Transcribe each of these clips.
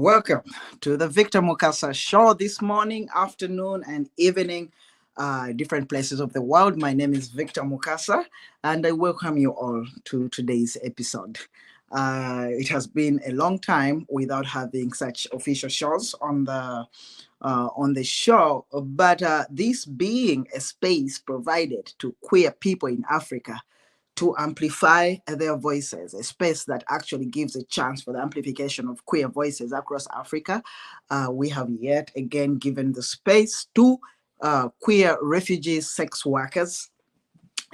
Welcome to the Victor Mukasa Show this morning, afternoon, and evening, different places of the world. My name is Victor Mukasa, and I welcome you all to today's episode. It has been a long time without having such official shows on the show, but this being a space provided to queer people in Africa to amplify their voices, a space that actually gives a chance for the amplification of queer voices across Africa. We have yet again given the space to queer refugee sex workers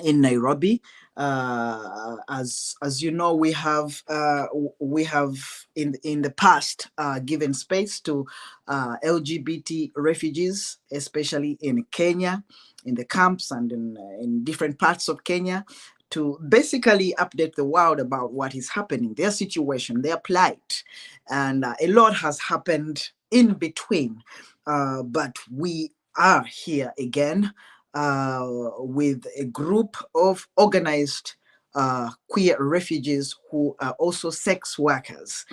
in Nairobi. As you know, we have in the past given space to LGBT refugees, especially in Kenya, in the camps and in different parts of Kenya, to basically update the world about what is happening, their situation, their plight. And a lot has happened in between. But we are here again with a group of organized queer refugees who are also sex workers.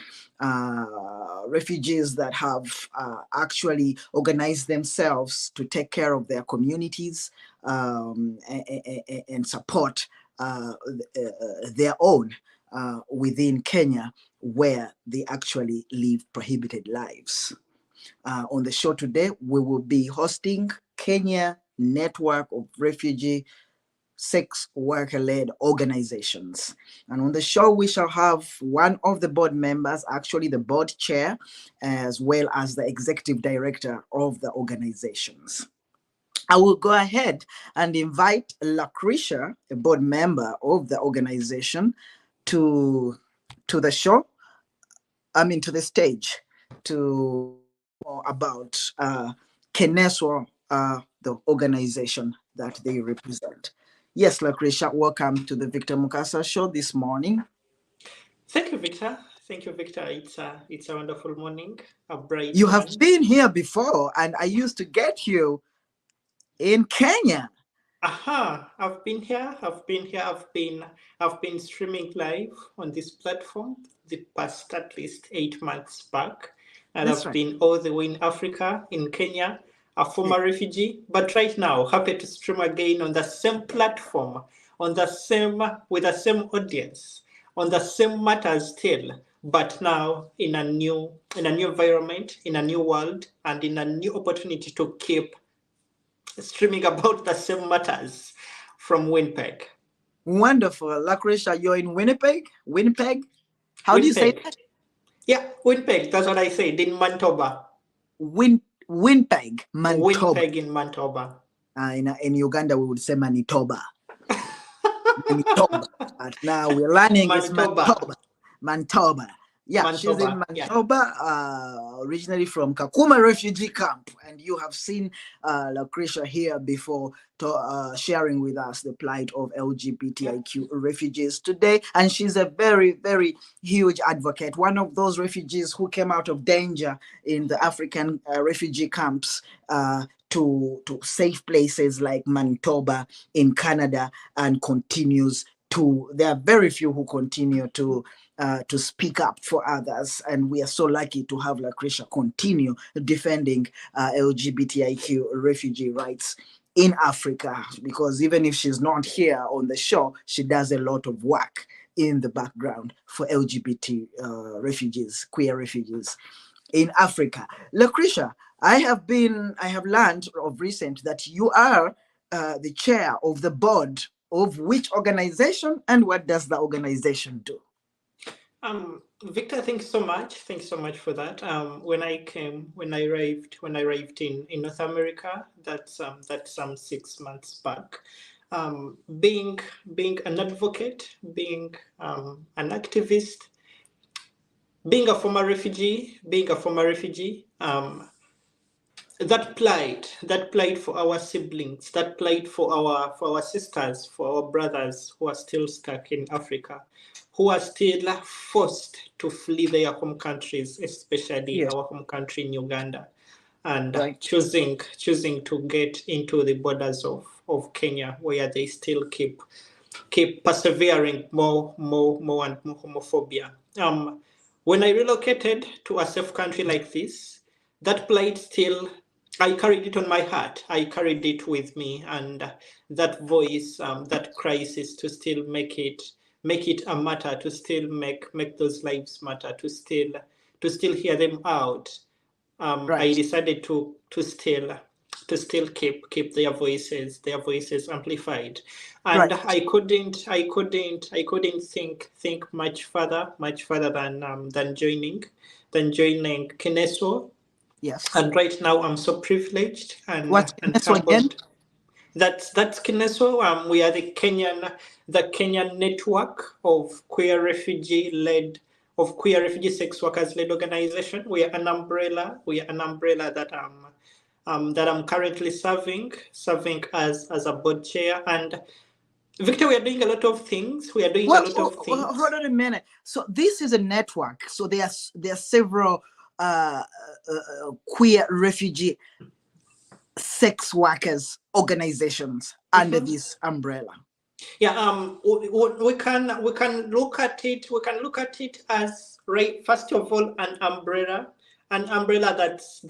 Refugees that have actually organized themselves to take care of their communities and support their own within Kenya, where they actually live prohibited lives. On the show today, we will be hosting Kenya Network of Refugee Sex Worker-led organizations. And on the show, we shall have one of the board members, actually the board chair, as well as the executive director of the organizations. I will go ahead and invite Lucretia, a board member of the organization, to the show, to the stage, to talk about KNESWO, the organization that they represent. Yes, Lucretia, welcome to the Victor Mukasa Show this morning. Thank you, Victor. Thank you, Victor. It's a wonderful morning, a bright You one. have been here before, and I used to get you in Kenya. I've been here. I've been streaming live on this platform the past at least 8 months back, and That's I've right. been all the way in Africa, in Kenya, a former refugee, but right now happy to stream again on the same platform, with the same audience, on the same matters still, but now in a new environment, in a new world, and in a new opportunity to keep streaming about the same matters from Winnipeg. Wonderful. Lucretia, you're in Winnipeg? Winnipeg? How do you say that? Yeah, Winnipeg. That's what I said, in Manitoba. Winnipeg, Manitoba. Winnipeg in Manitoba. In Uganda, we would say Manitoba. Manitoba. But now we're learning Manitoba. it's Manitoba. Yeah, Manitoba, she's in Manitoba, originally from Kakuma refugee camp. And you have seen Lucretia here before sharing with us the plight of LGBTIQ refugees today. And she's a very, very huge advocate. One of those refugees who came out of danger in the African refugee camps to safe places like Manitoba in Canada, and continues to, there are very few who continue to speak up for others, and we are so lucky to have Lucretia continue defending LGBTIQ refugee rights in Africa, because even if she's not here on the show, she does a lot of work in the background for LGBT refugees, queer refugees in Africa. Lucretia, I have learned of recent that you are the chair of the board of which organization, and what does the organization do? Victor, thanks so much. Thanks so much for that. When I arrived in North America, that's 6 months back. Being an advocate, being an activist, being a former refugee, that plight for our siblings, that plight for our sisters, for our brothers who are still stuck in Africa, who are still forced to flee their home countries, especially our home country in Uganda, and choosing to get into the borders of Kenya, where they still keep persevering more and more homophobia. When I relocated to a safe country like this, that plight still, I carried it on my heart. I carried it with me, and that voice, that crisis, to still make it a matter, to still make those lives matter, to still hear them out. Right. I decided to still keep their voices amplified, and Right. I couldn't think much further than joining KNESWO. Yes. And right now I'm so privileged What's and KNESWO again? humbled. That's KNESWO. We are the Kenyan network of queer refugee sex workers led organization. We are an umbrella. We are an umbrella that I'm currently serving as a board chair. And Victor, we are doing a lot of things. We are doing a Well, lot of things. hold on a minute. So this is a network. So there are several queer refugee sex workers organizations under this umbrella. Yeah, we can look at it as, right, first of all, an umbrella that's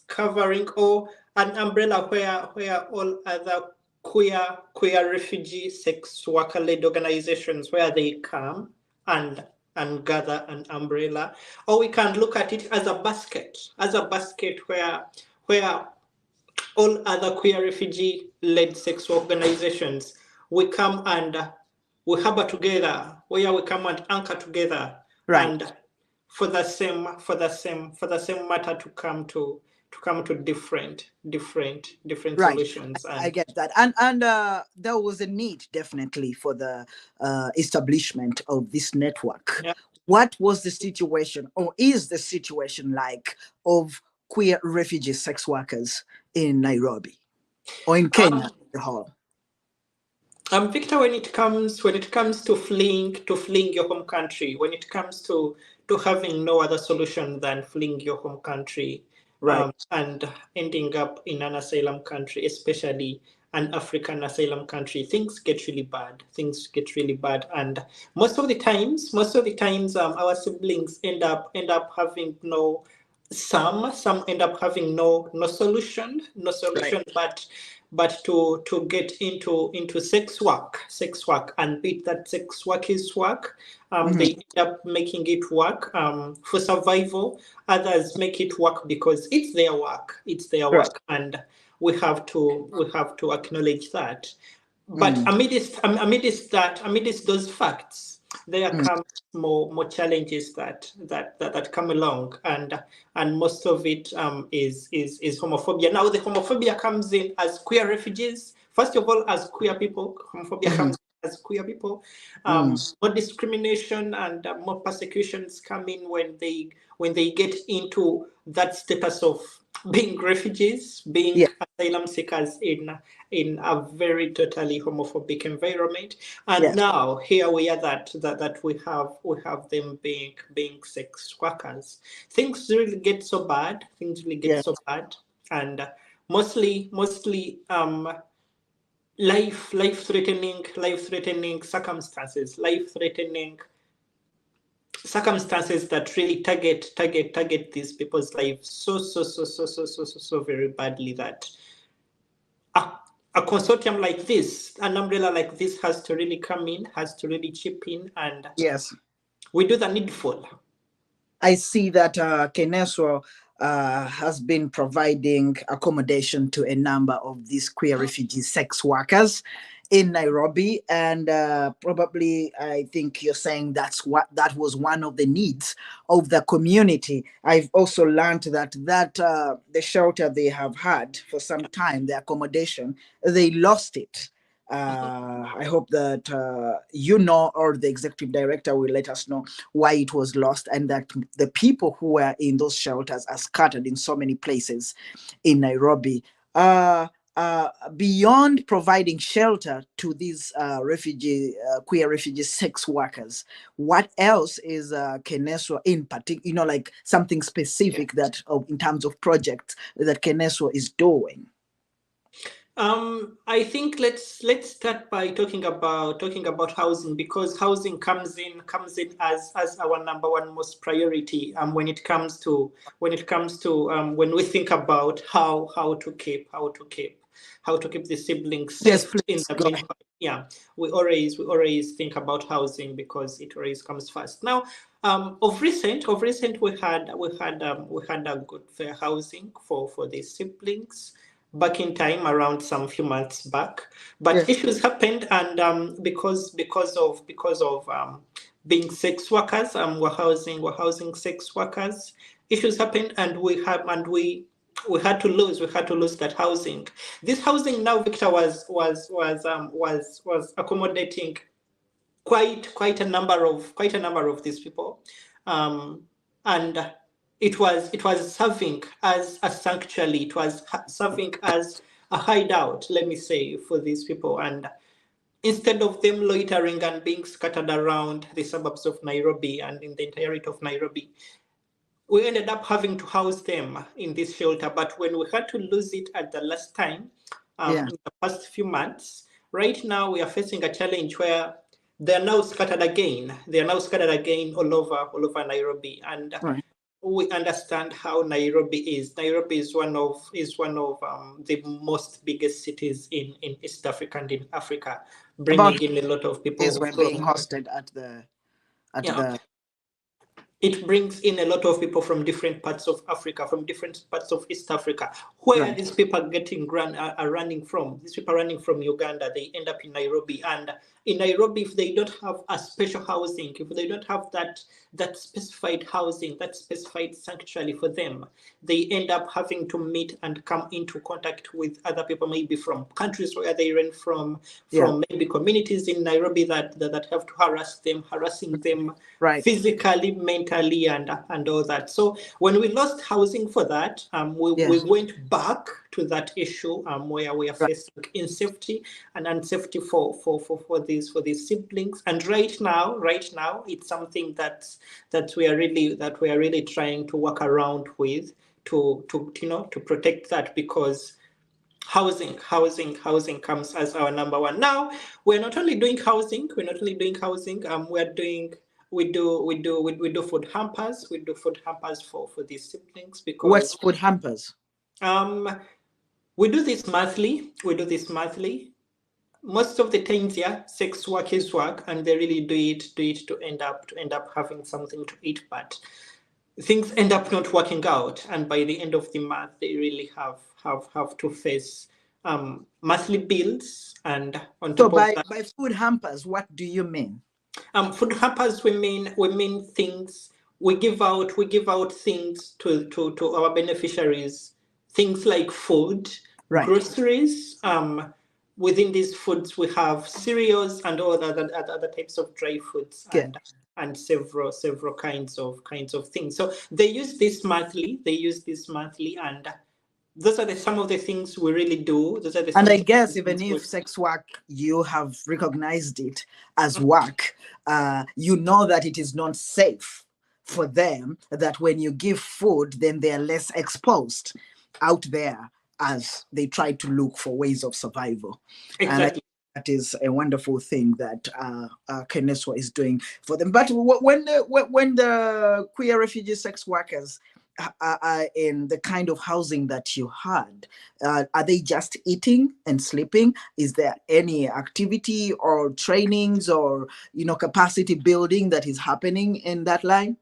covering, or an umbrella where all other queer refugee sex worker led organizations, where they come and gather an umbrella. Or we can look at it as a basket where all other queer refugee-led sex organizations, we come and we harbor together, where we come and anchor together, Right. and for the same matter to come to different Right. solutions. I And get that. And there was a need definitely for the establishment of this network. yeah, What was the situation, or is the situation like, of queer refugee sex workers in Nairobi or in Kenya as a whole? Victor, when it comes to fleeing your home country, when it comes to having no other solution than fleeing your home country, Right. and ending up in an asylum country, especially an African asylum country, things get really bad. And most of the times, our siblings end up having no. Some end up having no solution, Right. but to get into sex work, and beat that sex work is work. Mhm. They end up making it work for survival. Others make it work because it's their work. Right. And we have to acknowledge that. But Mm. amidst those facts, there Mm. comes more challenges that come along, and most of it is homophobia. Now, the homophobia comes in as queer refugees. First of all, as queer people, homophobia Mhm. comes in as queer people. Mm. More discrimination and more persecutions come in when they get into that status of being refugees, being Yeah. asylum seekers in a very totally homophobic environment. And Yes. now here we are that we have them being sex workers. Things really get so bad. Yes. And mostly life threatening circumstances, that really target these people's lives so very badly, that a, a consortium like this, an umbrella like this, has to really come in, has to really chip in, and Yes. we do the needful. I see that KNESWO has been providing accommodation to a number of these queer refugee sex workers in Nairobi, and probably I think you're saying that was one of the needs of the community. I've also learned that the shelter they have had for some time, the accommodation, they lost it. I hope that or the executive director will let us know why it was lost, and that the people who were in those shelters are scattered in so many places in Nairobi. Beyond providing shelter to these queer refugee sex workers, what else is KNESWO in particular, like something specific that in terms of projects that KNESWO is doing? I think let's start by talking about housing, because housing comes in as our number one most priority when it comes to when we think about how to keep the siblings Yes, safe in please the go ahead. meantime. Yeah, we always think about housing because it always comes first. Now, of recent we had a good fair housing for the siblings back in time, around some few months back, but Yes. issues happened, and because of being sex workers, we're housing sex workers. Issues happened, and we had to lose that housing. This housing now, Victor, was accommodating quite a number of these people, um, and it was serving as a sanctuary. It was serving as a hideout, let me say, for these people. And instead of them loitering and being scattered around the suburbs of Nairobi and in the entirety of Nairobi, we ended up having to house them in this shelter. But when we had to lose it at the last time, Yeah. in the past few months, right now we are facing a challenge where they are now scattered again. They are now scattered again all over Nairobi, and Right. we understand how Nairobi is. Nairobi is one of the most biggest cities in East Africa and in Africa, About bringing in a lot of days people were being from, hosted at yeah, the it brings in a lot of people from different parts of Africa, from different parts of East Africa. Where right. these people are running from? These people are running from Uganda. They end up in Nairobi, and in Nairobi, if they don't have a special housing, if they don't have that specified housing, that specified sanctuary for them, they end up having to meet and come into contact with other people, maybe from countries where they ran Yeah. from maybe communities in Nairobi that have to harassing them Right. physically, mentally, and all that. So when we lost housing for that, we Yes. went back to that issue, where we are Right. facing insafety and unsafety for these siblings. And right now, it's something that we are really trying to work around with to protect that, because housing comes as our number one. Now, we're not only doing housing, we do food hampers. We do food hampers for these siblings, What's because food hampers? um we do this monthly. Most of the times, yeah, sex work is work, and they really do it to end up having something to eat. But things end up not working out, and by the end of the month, they really have to face monthly bills. And on So top of that, by food hampers, what do you mean? food hampers, we mean things. We give out things to our beneficiaries, things like food, Right. groceries. Within these foods, we have cereals and all other types of dry foods, Good. and several kinds of things. So they use this monthly, and those are some of the things we really do. Those are And some I of the guess even things we. if sex work, you have recognized it as work, you know that it is not safe for them, that when you give food, then they're less exposed out there as they try to look for ways of survival. And I Exactly. think that is a wonderful thing that KNESWO is doing for them. But when the queer refugee sex workers are in the kind of housing that you had, are they just eating and sleeping? Is there any activity or trainings or capacity building that is happening in that line?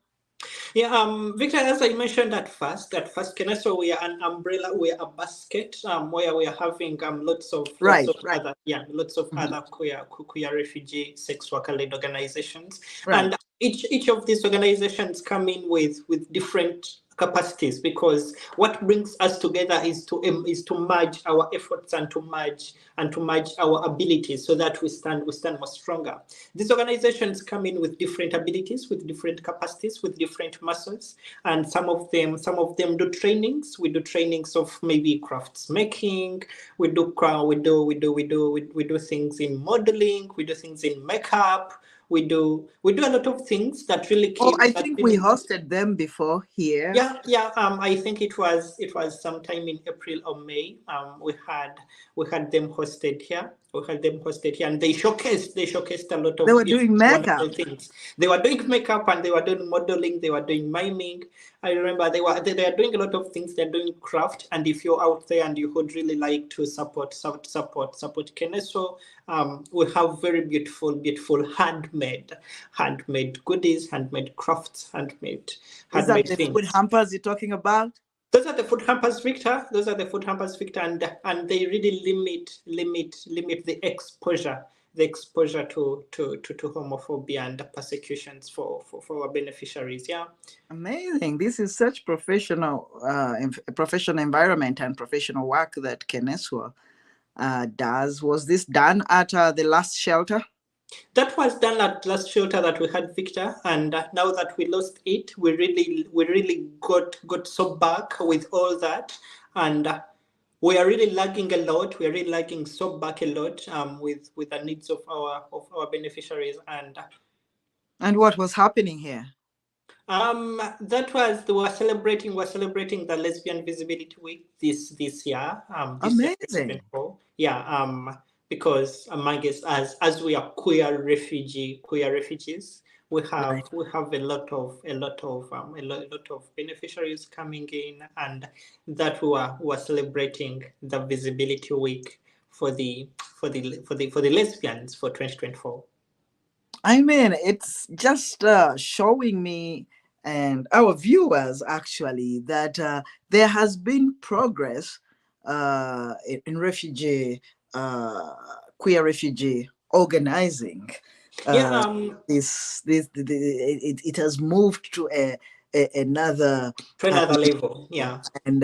Yeah, Victor, as I mentioned at first, KNESWO, we are an umbrella, we are a basket, where we are having lots of Right, right. Mhm. other queer refugee sex worker led organizations, Right. and each of these organizations come in with different capacities, because what brings us together is to merge our efforts, and to merge our abilities, so that we stand more stronger. These organizations come in with different abilities, with different capacities, with different muscles, and some of them do trainings. We do trainings of maybe crafts making. We do things in modeling. We do things in makeup. we do a lot of things that really Oh, keep I that think we really. hosted them before here. Yeah. I think it was sometime in April or May. We had them hosted here. We had them hosted here, and they showcased a lot They of were doing wonderful makeup. things. They were doing makeup and they were doing modeling. They were doing miming. I remember they are doing a lot of things. They're doing craft. And if you're out there and you would really like to support KNESWO, we have very beautiful handmade goodies, handmade crafts, Is that handmade the food things. hampers you're talking about? Those are the food hampers, Victor. Those are the food hampers, Victor, and they really limit the exposure to homophobia and persecutions for our beneficiaries. Yeah. Amazing. This is such professional environment and professional work that KNESWO does. Was this done at the last shelter? That was done at last shelter that we had, Victor, and now that we lost it, we really got so back with all that, and we are really lagging a lot. We are really lagging so back a lot with the needs of our beneficiaries, And what was happening here? that was we're celebrating the Lesbian Visibility Week this year. This year, Amazing. 2024. Yeah. Because among us, as we are queer refugees, we have Right. a lot of beneficiaries coming in, and that we were celebrating the Visibility Week for the lesbians for 2024. I mean, it's just showing me and our viewers actually that there has been progress in refugee, queer refugee organizing. Yeah. It has moved to another To another level. Yeah. and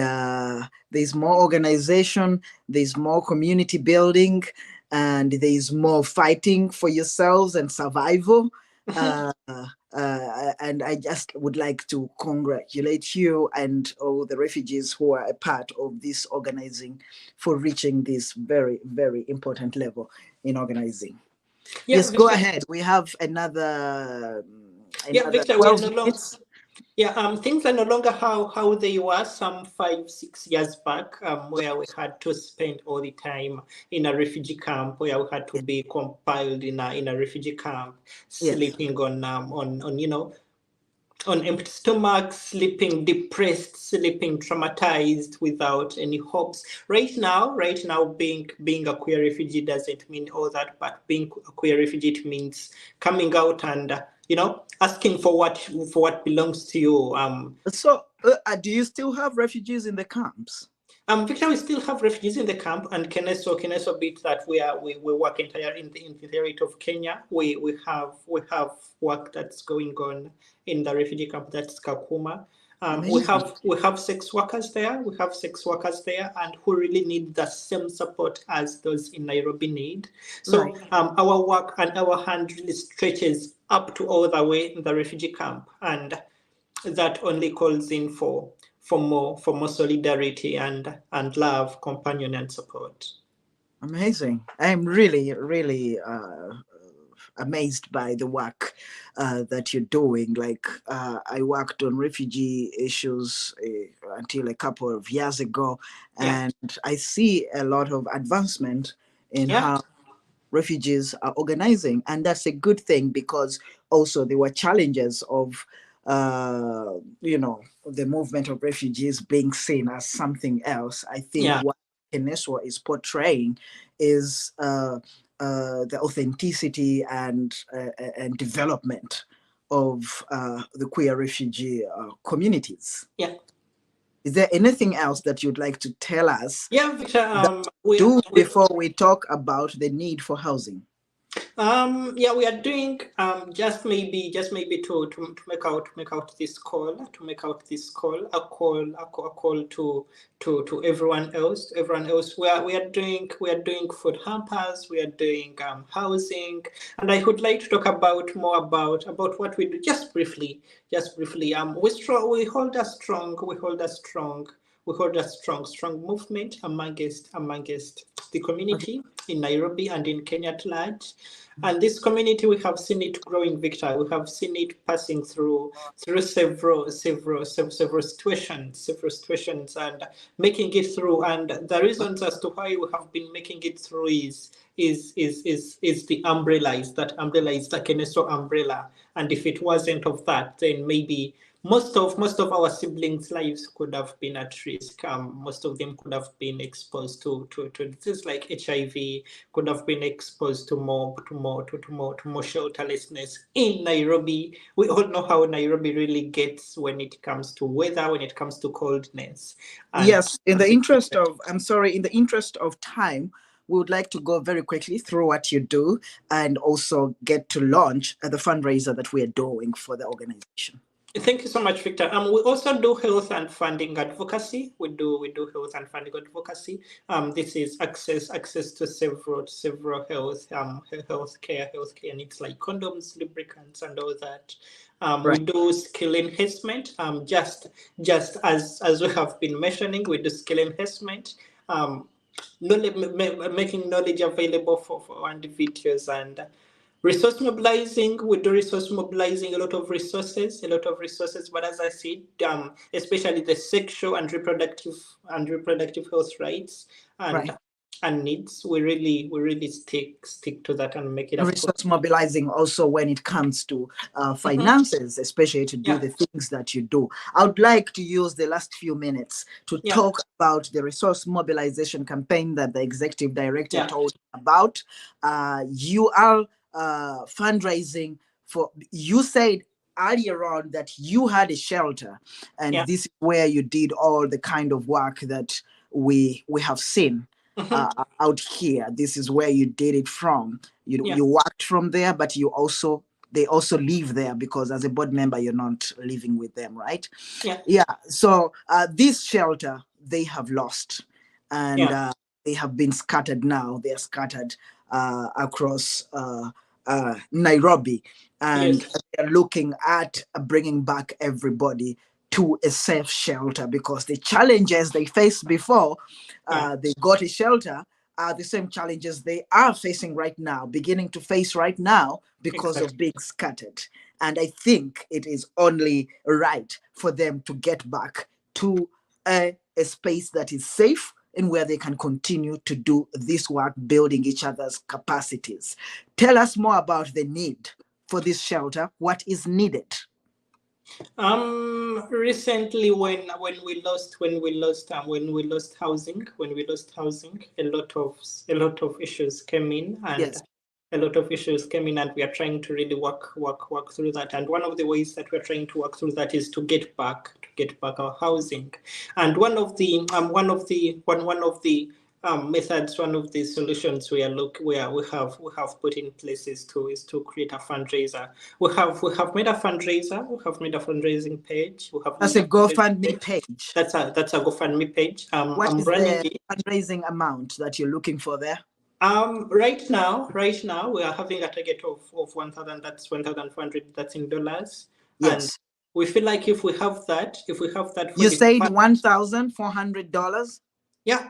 there's more organization, there's more community building, and there's more fighting for yourselves and survival. And I just would like to congratulate you and all the refugees who are a part of this organizing for reaching this very, very important level in organizing. Yeah, Yes, Victor, go ahead. We have another Victor, we are 12 no longer. minutes. Yeah, things are no longer how they were some 5-6 years back, where we had to spend all the time in a refugee camp, where we had to be compiled in a refugee camp, Yes. sleeping on empty stomachs, sleeping depressed, sleeping traumatized, without any hopes. Right now, being a queer refugee doesn't mean all that, but being a queer refugee, it means coming out and asking for what belongs to you. So, do you still have refugees in the camps? Victor, we still have refugees in the camp, and KNESWO bit that we work in the entirety of Kenya. We have work that's going on in the refugee camp, that's Kakuma. We have sex workers there. We have sex workers there, and who really need the same support as those in Nairobi need. So Right. our work and our hand really stretches up to all the way in the refugee camp, and that only calls in for more solidarity and love, companion, and support. Amazing. I'm really, really amazed by the work that you're doing. Like, I worked on refugee issues until a couple of years ago, and I see a lot of advancement in how refugees are organizing, and that's a good thing, because also there were challenges of the movement of refugees being seen as something else. I think what KNESWO is portraying is the authenticity and development of the queer refugee communities. Is there anything else that you'd like to tell us? Victor, before we talk about the need for housing? We are doing just maybe to make out this call, a call to everyone else. We are doing food hampers, we are doing housing, and I would like to talk more about what we do just briefly. We hold a strong hold a strong movement amongst the community in Nairobi and in Kenya at large. And this community, we have seen it growing, Victor. We have seen it passing through several situations, and making it through. And the reasons as to why we have been making it through is the umbrella. Is that umbrella is the KNESWO umbrella? And if it wasn't of that, then maybe most of our siblings' lives could have been at risk. Most of them could have been exposed to diseases like HIV, could have been exposed to more shelterlessness in Nairobi. We all know how Nairobi really gets when it comes to weather, when it comes to coldness. And yes, in the interest of time, we would like to go very quickly through what you do and also get to launch the fundraiser that we are doing for the organization. Thank you so much, Victor. We also do health and funding advocacy. We do health and funding advocacy. This is access to several healthcare needs like condoms, lubricants, and all that. Right. We do skill enhancement. Just as we have been mentioning, we do skill enhancement. Making knowledge available for individuals, and resource mobilizing. We do resource mobilizing, a lot of resources. But as I said, especially the sexual and reproductive health rights and needs, we really stick to that and make it a resource mobilizing also when it comes to finances, especially to do the things that you do. I would like to use the last few minutes to talk about the resource mobilization campaign that the executive director told about. You are fundraising for, you said earlier on that you had a shelter, and this is where you did all the kind of work that we have seen out here. This is where you did it from. You worked from there, but they also live there, because as a board member you're not living with them, right? So this shelter they have lost, and they have been scattered now. They are scattered across Nairobi, and they're looking at bringing back everybody to a safe shelter, because the challenges they faced before they got a shelter are the same challenges they are facing right now, beginning to face right now, because of being scattered. And I think it is only right for them to get back to a space that is safe and where they can continue to do this work, building each other's capacities. Tell us more about the need for this shelter. What is needed? Recently, when we lost housing, a lot of issues came in, and and we are trying to really work through that. And one of the ways that we're trying to work through that is to get back our housing. And one of the methods, one of the solutions we have put in place is to create a fundraiser. We have made a fundraiser. We have made a fundraising page. That's a GoFundMe page. That's a GoFundMe page. What is the fundraising amount that you're looking for there? Right now we are having a target of 1,000. That's 1,400. That's in dollars. Yes. And we feel like if we have that. You said $1,400. Yeah.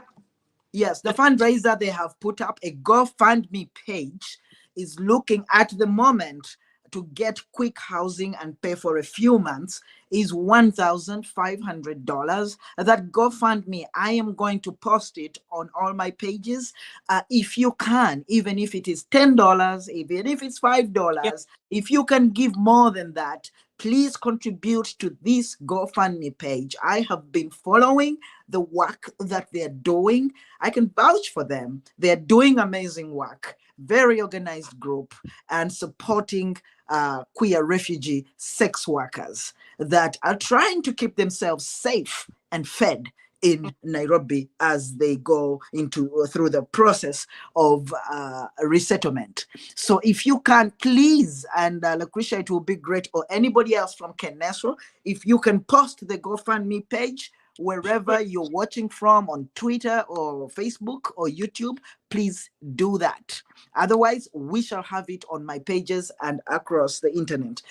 Yes, the fundraiser, they have put up a GoFundMe page, is looking at the moment to get quick housing and pay for a few months, is $1,500. That GoFundMe, I am going to post it on all my pages. If you can, even if it is $10, even if it's $5, if you can give more than that, please contribute to this GoFundMe page. I have been following the work that they're doing. I can vouch for them. They're doing amazing work, very organized group, and supporting queer refugee sex workers that are trying to keep themselves safe and fed in Nairobi as they go through the process of resettlement. So if you can, please, and Lucretia, it will be great, or anybody else from KNESWO, if you can post the GoFundMe page wherever you're watching from, on Twitter or Facebook or YouTube, please do that. Otherwise, we shall have it on my pages and across the internet.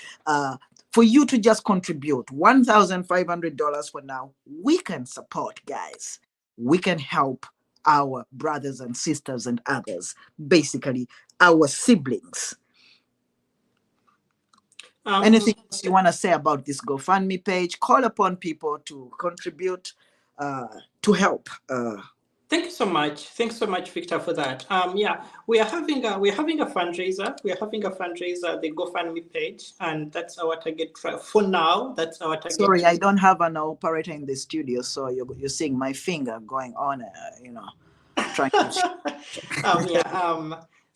for you to just contribute $1,500 for now. We can support, guys. We can help our brothers and sisters and others, basically our siblings. Anything else you want to say about this GoFundMe page? Call upon people to contribute to help. Thank you so much. Thanks so much, Victor, for that. Yeah, we are having a fundraiser. We are having a fundraiser, the GoFundMe page, and that's our target for now. That's our target. Sorry, I don't have an operator in the studio, so you're seeing my finger going on. Trying to.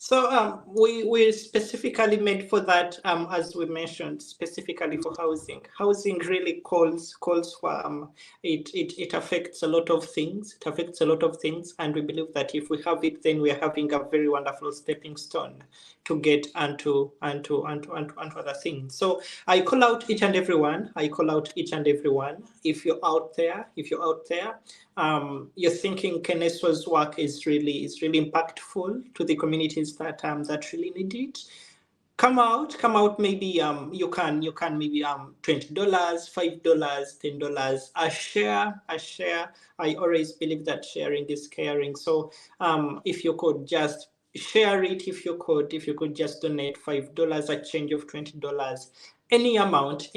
So we specifically made for that, as we mentioned, specifically for housing. Housing really calls for it affects a lot of things. It affects a lot of things, and we believe that if we have it, then we are having a very wonderful stepping stone to get onto other things. So I call out each and everyone. If you're out there, you're thinking KNESWO's work is really impactful to the communities that really need it. Come out. Maybe you can maybe $20, $5, $10, a share. I always believe that sharing is caring. So if you could just share it, if you could just donate $5, a change of $20. Any amount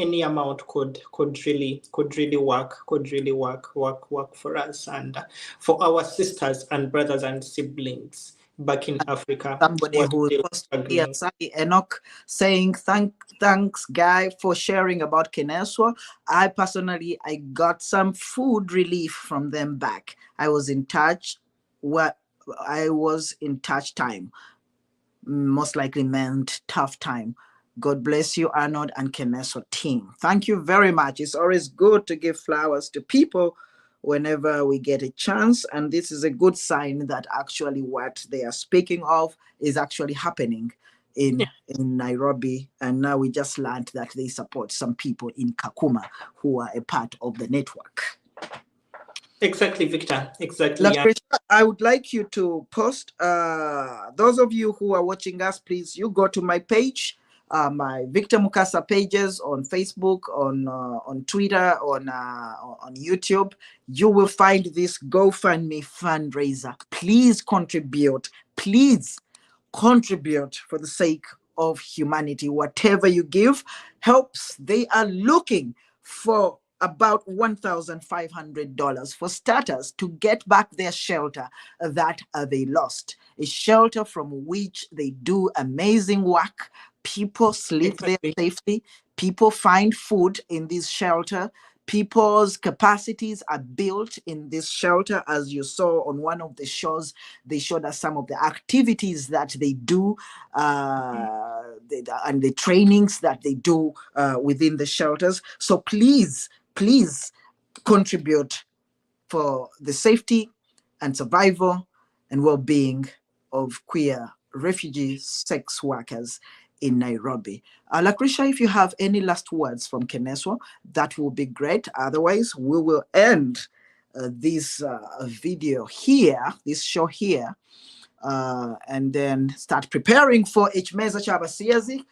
could really work for us and for our sisters and brothers and siblings back in Africa. Somebody who was here, Enoch, saying thanks, Guy, for sharing about KNESWO. I personally got some food relief from them back. I was in touch time. Most likely meant tough time. God bless you, Arnold and KNESWO team. Thank you very much. It's always good to give flowers to people whenever we get a chance. And this is a good sign that actually what they are speaking of is actually happening in Nairobi. And now we just learned that they support some people in Kakuma who are a part of the network. Exactly, Victor. Exactly. Lucretia, I would like you to post. Those of you who are watching us, please, you go to my page. My Victor Mukasa pages on Facebook, on Twitter, on YouTube. You will find this GoFundMe fundraiser. Please contribute. Please contribute for the sake of humanity. Whatever you give helps. They are looking for about $1,500 for starters to get back their shelter that they lost. A shelter from which they do amazing work. People sleep there safely. People find food in this shelter. People's capacities are built in this shelter. As you saw on one of the shows, they showed us some of the activities that they do and the trainings that they do within the shelters. So please contribute for the safety and survival and well-being of queer refugee sex workers in Nairobi. Lucretia, if you have any last words from KNESWO, that will be great. Otherwise, we will end this video here, this show here, and then start preparing for Ichmeza Chabasiazi.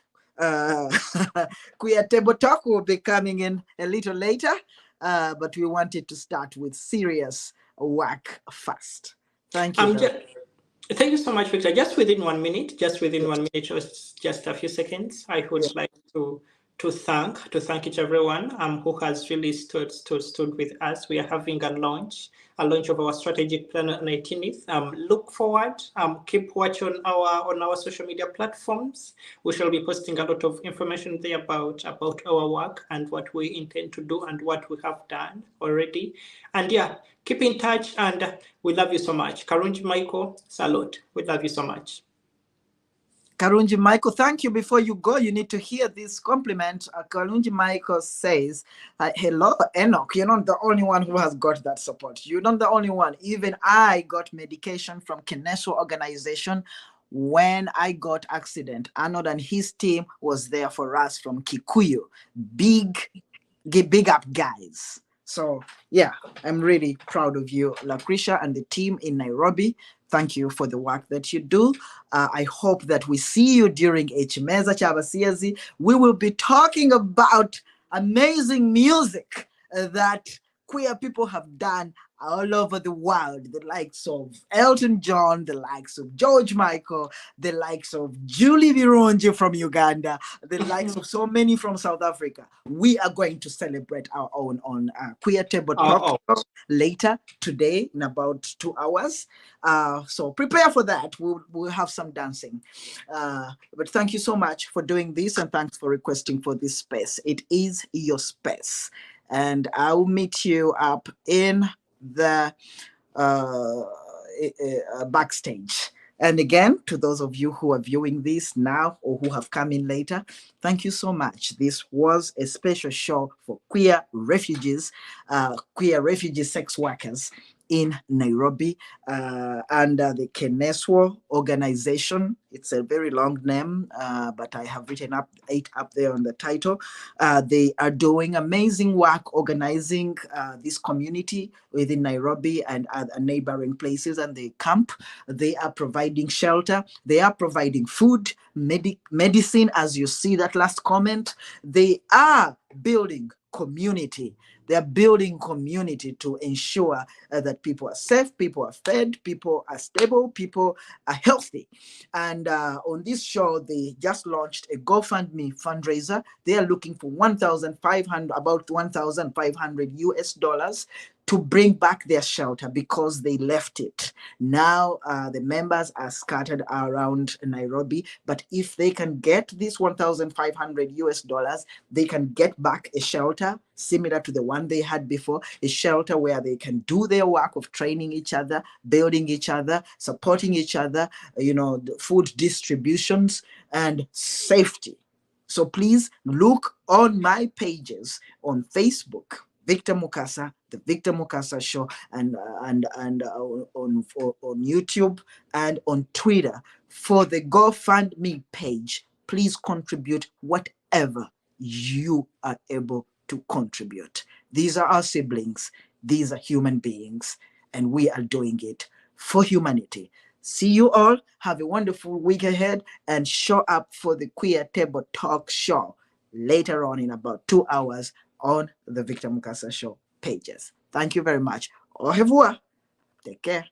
Queer Table Talk will be coming in a little later, but we wanted to start with serious work first. Thank you. Thank you so much, Victor. Just within 1 minute, just a few seconds, I would like to thank each everyone who has really stood with us. We are having a launch of our strategic plan on 18th. Look forward. Keep watching on our social media platforms. We shall be posting a lot of information there about our work and what we intend to do and what we have done already. And yeah, keep in touch, and we love you so much. Karunji Michael, salute. We love you so much. Karunji Michael, thank you. Before you go, you need to hear this compliment. Karunji Michael says, hello, Enoch. You're not the only one who has got that support. You're not the only one. Even I got medication from KNESWO organization when I got accident. Arnold and his team was there for us from Kikuyu. Big up, guys. So yeah, I'm really proud of you, Lucretia, and the team in Nairobi. Thank you for the work that you do. I hope that we see you during Hmeza Chabasiazi. We will be talking about amazing music that queer people have done all over the world, the likes of Elton John, the likes of George Michael, the likes of Julie Virunji from Uganda, the likes of so many from South Africa. We are going to celebrate our own on Queer Table Talk later today in about 2 hours. So prepare for that. We'll have some dancing. But thank you so much for doing this, and thanks for requesting for this space. It is your space. And I'll meet you up in the backstage. And again, to those of you who are viewing this now or who have come in later, thank you so much. This was a special show for queer refugees, queer refugee sex workers in Nairobi, under the KNESWO organization. It's a very long name, but I have written it up there on the title. They are doing amazing work organizing this community within Nairobi and other neighboring places, and they camp. They are providing shelter. They are providing food, medicine, as you see that last comment. They are building community. They're building community to ensure that people are safe, people are fed, people are stable, people are healthy. And on this show, they just launched a GoFundMe fundraiser. They are looking for about $1,500 to bring back their shelter because they left it. Now the members are scattered around Nairobi, but if they can get this $1,500, they can get back a shelter similar to the one they had before, a shelter where they can do their work of training each other, building each other, supporting each other, food distributions and safety. So please look on my pages on Facebook, Victor Mukasa, the Victor Mukasa Show, and on YouTube and on Twitter for the GoFundMe page. Please contribute whatever you are able to contribute. These are our siblings. These are human beings, and we are doing it for humanity. See you all. Have a wonderful week ahead, and show up for the Queer Table Talk show later on in about 2 hours on the Victor Mukasa Show pages. Thank you very much. Au revoir. Take care.